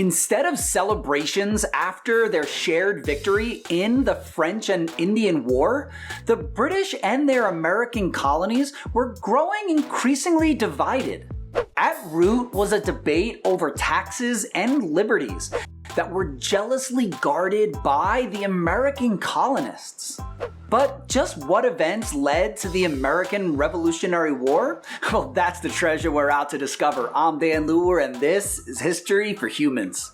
Instead of celebrations after their shared victory in the French and Indian War, the British and their American colonies were growing increasingly divided. At root was a debate over taxes and liberties that were jealously guarded by the American colonists. But just what events led to the American Revolutionary War? Well, that's the treasure we're out to discover. I'm Dan Luer, and this is History for Humans.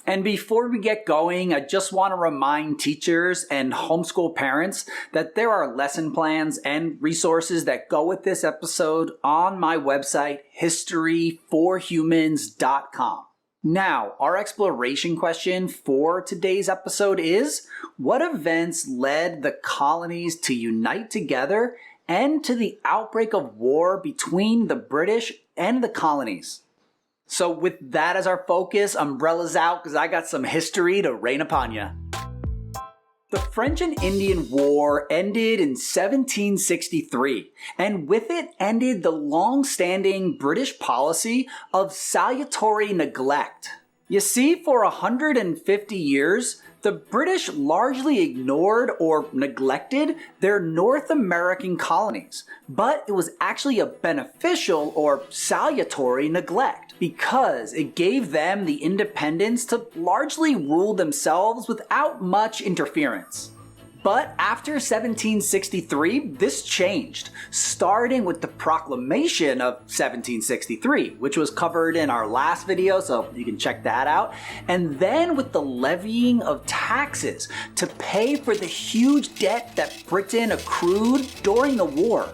And before we get going, I just want to remind teachers and homeschool parents that there are lesson plans and resources that go with this episode on my website, historyforhumans.com. Now, our exploration question for today's episode is, what events led the colonies to unite together and to the outbreak of war between the British and the colonies? So with that as our focus, umbrellas out because I got some history to rain upon you. The French and Indian War ended in 1763, and with it ended the long-standing British policy of salutary neglect. You see, for 150 years, the British largely ignored or neglected their North American colonies, but it was actually a beneficial or salutary neglect because it gave them the independence to largely rule themselves without much interference. But after 1763, this changed, starting with the Proclamation of 1763, which was covered in our last video, so you can check that out, and then with the levying of taxes to pay for the huge debt that Britain accrued during the war.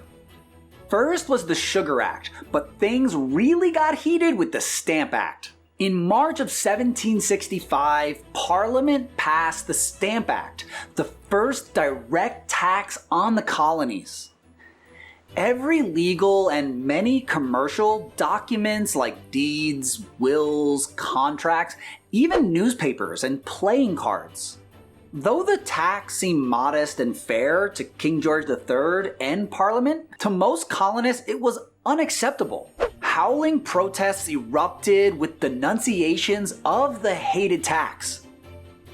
First was the Sugar Act, but things really got heated with the Stamp Act. In March of 1765, Parliament passed the Stamp Act, the first direct tax on the colonies. Every legal and many commercial documents like deeds, wills, contracts, even newspapers and playing cards. Though the tax seemed modest and fair to King George III and Parliament, to most colonists it was unacceptable. Howling protests erupted with denunciations of the hated tax.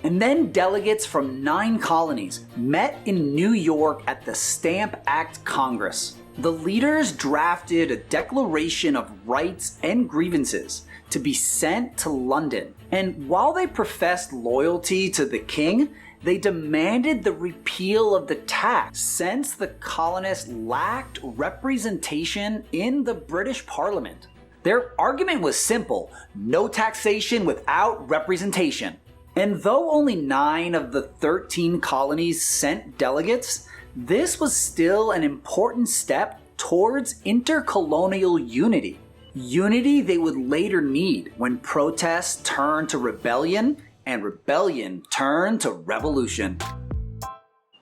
And then delegates from 9 colonies met in New York at the Stamp Act Congress. The leaders drafted a Declaration of Rights and Grievances to be sent to London. And while they professed loyalty to the king, they demanded the repeal of the tax since the colonists lacked representation in the British Parliament. Their argument was simple: no taxation without representation. And though only 9 of the 13 colonies sent delegates, this was still an important step towards intercolonial unity. Unity they would later need when protests turned to rebellion and rebellion turned to revolution.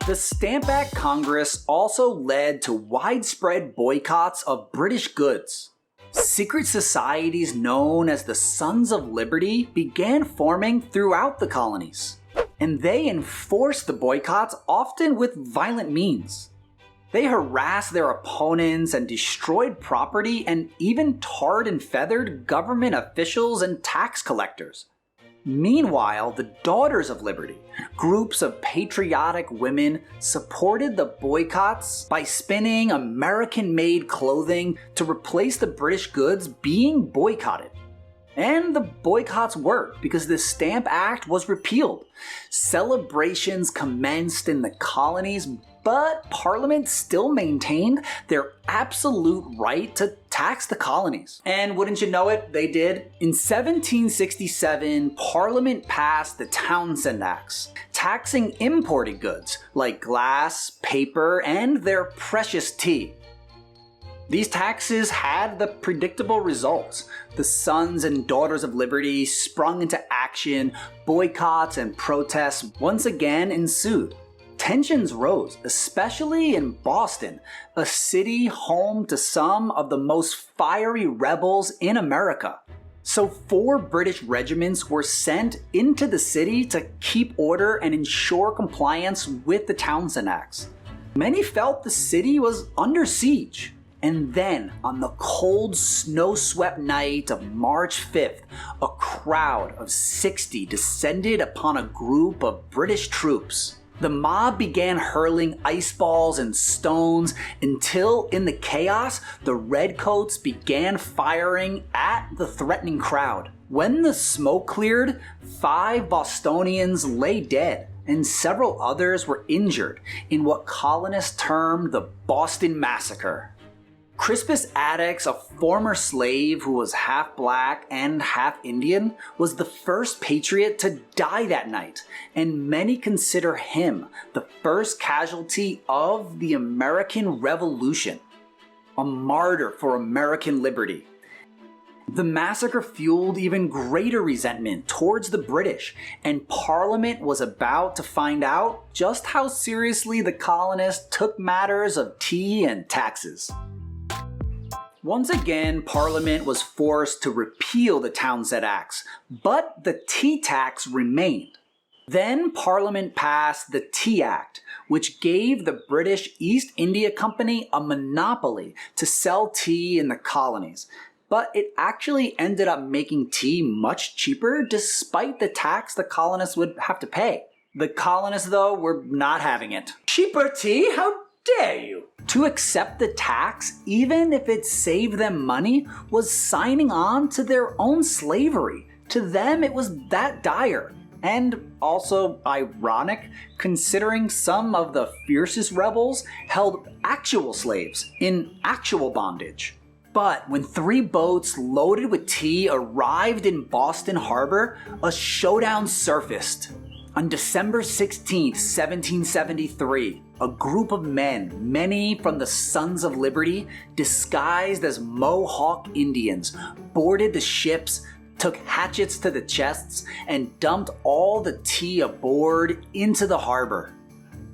The Stamp Act Congress also led to widespread boycotts of British goods. Secret societies known as the Sons of Liberty began forming throughout the colonies, and they enforced the boycotts often with violent means. They harassed their opponents and destroyed property and even tarred and feathered government officials and tax collectors. Meanwhile, the Daughters of Liberty, groups of patriotic women, supported the boycotts by spinning American-made clothing to replace the British goods being boycotted. And the boycotts worked because the Stamp Act was repealed. Celebrations commenced in the colonies, but Parliament still maintained their absolute right to tax the colonies. And wouldn't you know it, they did. In 1767, Parliament passed the Townshend Acts, taxing imported goods like glass, paper, and their precious tea. These taxes had the predictable results. The Sons and Daughters of Liberty sprung into action, boycotts and protests once again ensued. Tensions rose, especially in Boston, a city home to some of the most fiery rebels in America. So 4 British regiments were sent into the city to keep order and ensure compliance with the Townshend Acts. Many felt the city was under siege. And then, on the cold, snow-swept night of March 5th, a crowd of 60 descended upon a group of British troops. The mob began hurling ice balls and stones until, in the chaos, the redcoats began firing at the threatening crowd. When the smoke cleared, 5 Bostonians lay dead, and several others were injured in what colonists termed the Boston Massacre. Crispus Attucks, a former slave who was half black and half Indian, was the first patriot to die that night, and many consider him the first casualty of the American Revolution, a martyr for American liberty. The massacre fueled even greater resentment towards the British, and Parliament was about to find out just how seriously the colonists took matters of tea and taxes. Once again, Parliament was forced to repeal the Townshend Acts, but the tea tax remained. Then Parliament passed the Tea Act, which gave the British East India Company a monopoly to sell tea in the colonies. But it actually ended up making tea much cheaper despite the tax the colonists would have to pay. The colonists, though, were not having it. Cheaper tea? How dare you? To accept the tax, even if it saved them money, was signing on to their own slavery. To them, it was that dire. And also ironic, considering some of the fiercest rebels held actual slaves in actual bondage. But when 3 boats loaded with tea arrived in Boston Harbor, a showdown surfaced. On December 16, 1773, a group of men, many from the Sons of Liberty, disguised as Mohawk Indians, boarded the ships, took hatchets to the chests, and dumped all the tea aboard into the harbor.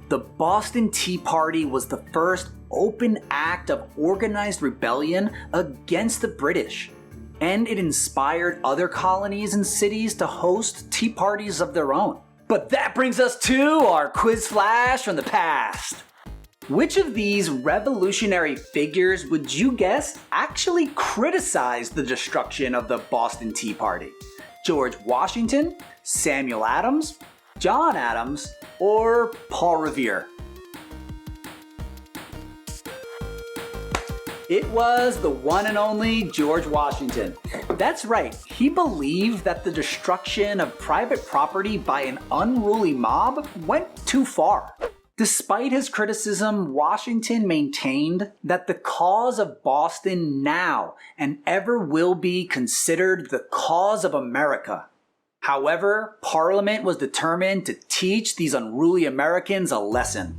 The Boston Tea Party was the first open act of organized rebellion against the British, and it inspired other colonies and cities to host tea parties of their own. But that brings us to our quiz flash from the past. Which of these revolutionary figures would you guess actually criticized the destruction of the Boston Tea Party? George Washington, Samuel Adams, John Adams, or Paul Revere? It was the one and only George Washington. That's right, he believed that the destruction of private property by an unruly mob went too far. Despite his criticism, Washington maintained that the cause of Boston now and ever will be considered the cause of America. However, Parliament was determined to teach these unruly Americans a lesson.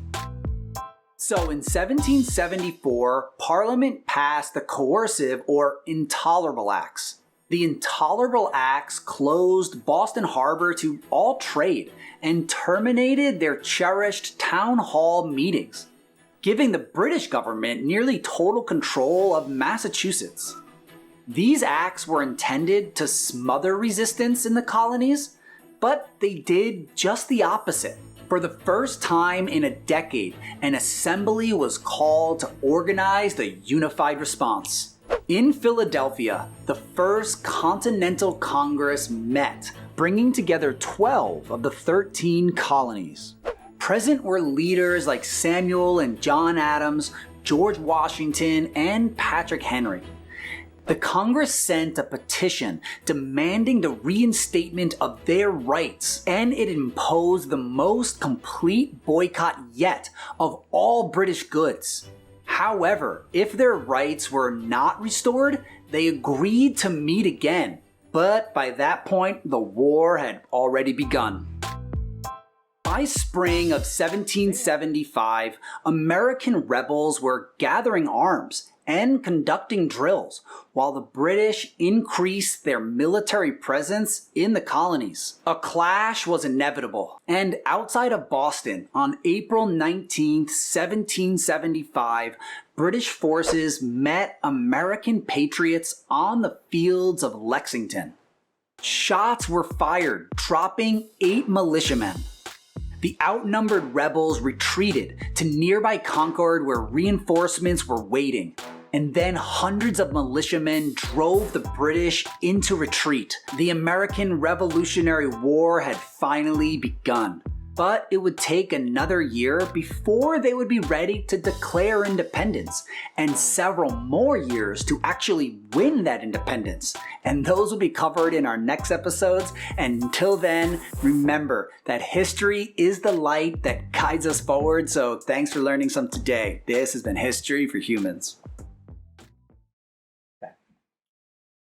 So in 1774, Parliament passed the coercive or Intolerable Acts. The Intolerable Acts closed Boston Harbor to all trade and terminated their cherished town hall meetings, giving the British government nearly total control of Massachusetts. These acts were intended to smother resistance in the colonies, but they did just the opposite. For the first time in a decade, an assembly was called to organize the unified response. In Philadelphia, the First Continental Congress met, bringing together 12 of the 13 colonies. Present were leaders like Samuel and John Adams, George Washington, and Patrick Henry. The Congress sent a petition demanding the reinstatement of their rights, and it imposed the most complete boycott yet of all British goods. However, if their rights were not restored, they agreed to meet again. But by that point, the war had already begun. By spring of 1775, American rebels were gathering arms and conducting drills, while the British increased their military presence in the colonies. A clash was inevitable, and outside of Boston, on April 19, 1775, British forces met American patriots on the fields of Lexington. Shots were fired, dropping 8 militiamen. The outnumbered rebels retreated to nearby Concord where reinforcements were waiting. And then hundreds of militiamen drove the British into retreat. The American Revolutionary War had finally begun. But it would take another year before they would be ready to declare independence, and several more years to actually win that independence. And those will be covered in our next episodes. And until then, remember that history is the light that guides us forward. So thanks for learning some today. This has been History for Humans.